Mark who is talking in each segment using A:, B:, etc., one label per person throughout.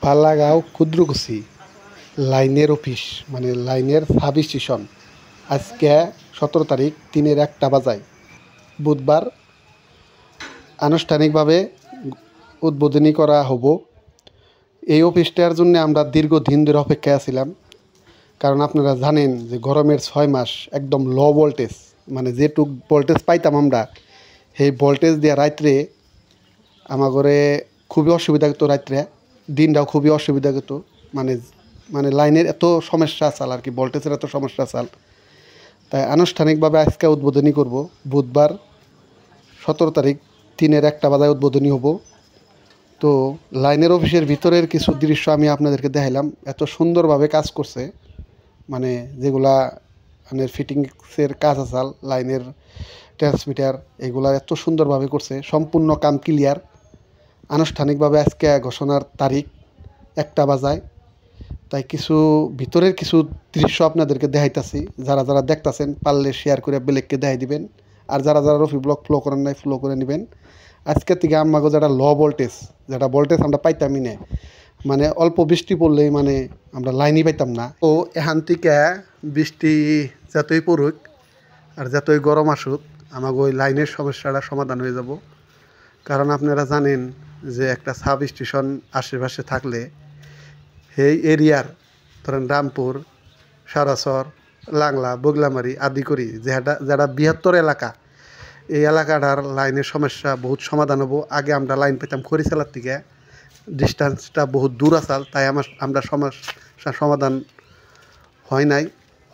A: পালাগাঁও ক্ষুদ্রকুচি লাইনের অফিস মানে লাইনের সাব স্টেশন আজকে 17 তারিখ 3-1 বাজায় বুধবার আনুষ্ঠানিকভাবে উদ্বোধনী করা হবো। এই অফিসটার জন্য আমরা দীর্ঘদিন ধরে অপেক্ষায় আছিলাম, কারণ আপনারা জানেন যে গরমের 6 মাস একদম লো ভোল্টেজ, মানে যেটুক ভোল্টেজ পাইতাম আমরা সেই ভোল্টেজ দিয়ে রাত্রে আমাগরে খুবই অসুবিধা হতো, রাত্রে দিনটাও খুবই অসুবিধা হতো। মানে লাইনের এত সমস্যা আসাল আর কি, ভোল্টেজের এত সমস্যা আসাল। তাই আনুষ্ঠানিকভাবে আজকে উদ্বোধনী করব। বুধবার 17 তারিখ 3-1 বাজায় উদ্বোধনী হব। তো লাইনের অফিসের ভিতরের কিছু দৃশ্য আমি আপনাদেরকে দেখাইলাম। এত সুন্দরভাবে কাজ করছে, মানে যেগুলা মানে ফিটিংসের কাজ আসাল, লাইনের ট্রান্সমিটার, এগুলা এত সুন্দরভাবে করছে। সম্পূর্ণ কাম ক্লিয়ার। আনুষ্ঠানিকভাবে আজকে ঘোষণার তারিখ 1 বাজায়। তাই কিছু ভিতরের কিছু দৃশ্য আপনাদেরকে দেখাইতাছি। যারা যারা দেখতাছেন পারলে শেয়ার করে বেলেগকে দেখাই দিবেন, আর যারা যারা রফি ব্লগ ফলো করেন নাই ফলো করে নেবেন। আজকের থেকে আমাকে যেটা লো ভোল্টেজ, যেটা ভোল্টেজ আমরা পাইতামই না, মানে অল্প বৃষ্টি পড়লেই মানে আমরা লাইনই পাইতাম না। ও এখান থেকে বৃষ্টি যতই পড়ুক আর যতই গরম আসুক, আমাকে ওই লাইনের সমস্যাটা সমাধান হয়ে যাব। কারণ আপনারা জানেন যে একটা সাব স্টেশন আশেপাশে থাকলে এই এরিয়ার ধরেন রামপুর, সারাসর, লাংলা, বগলামারি আদি করি যারা বৃহত্তর এলাকা, এই এলাকাটার লাইনের সমস্যা বহুত সমাধান হবো। আগে আমরা লাইন পেতাম খরিচালার থেকে, ডিস্টেন্সটা বহুত দূর আসাল, তাই আমরা সমস্যা সমাধান হয় নাই।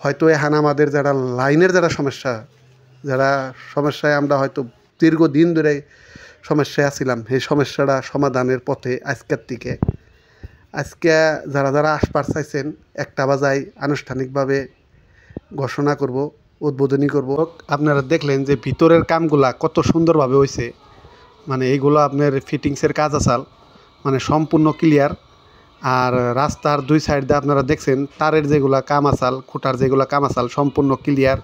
A: হয়তো এখন আমাদের যারা লাইনের যারা সমস্যায় আমরা হয়তো দীর্ঘদিন ধরে সমস্যায় আছিলাম, সেই সমস্যাটা সমাধানের পথে আজকের থেকে। আজকে যারা যারা আসপার চাইছেন 1 বাজায় আনুষ্ঠানিকভাবে ঘোষণা করব, উদ্বোধনী করব। আপনারা দেখলেন যে ভিতরের কামগুলা কত সুন্দরভাবে হয়েছে, মানে এইগুলো আপনার ফিটিংসের কাজ আসাল, মানে সম্পূর্ণ ক্লিয়ার। আর রাস্তার 2 সাইড দিয়ে আপনারা দেখছেন তারের যেগুলা কাম আসাল, খুঁটার যেগুলা কাম আসাল সম্পূর্ণ ক্লিয়ার।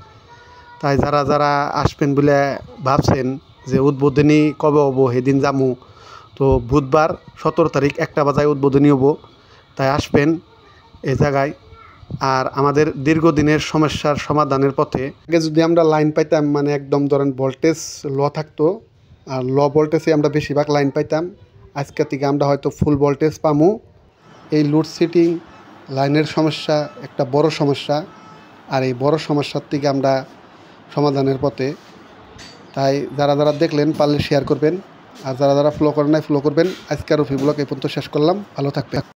A: তাই যারা যারা আসবেন বলে ভাবছেন যে উদ্বোধনী কবে হবো সেদিন যামু, তো বুধবার 17 তারিখ 1 বাজায় উদ্বোধনী হবো। তাই আসবেন এই জায়গায়। আর আমাদের দীর্ঘদিনের সমস্যার সমাধানের পথে, আগে যদি আমরা লাইন পাইতাম মানে একদম ধরেন ভোল্টেজ লো থাকতো, আর লো ভোল্টেজে আমরা বেশিরভাগ লাইন পাইতাম। আজকের থেকে আমরা হয়তো ফুল ভোল্টেজ পামু। এই লোডশেডিং লাইনের সমস্যা একটা বড় সমস্যা, আর এই বড় সমস্যার থেকে আমরা সমাধানের পথে। তাই যারা যারা দেখলেন পারলে শেয়ার করবেন, আর যারা যারা ফলো করেন নাই ফলো করবেন। আজকের রফি ব্লগ এই পর্যন্ত শেষ করলাম। ভালো থাকবেন।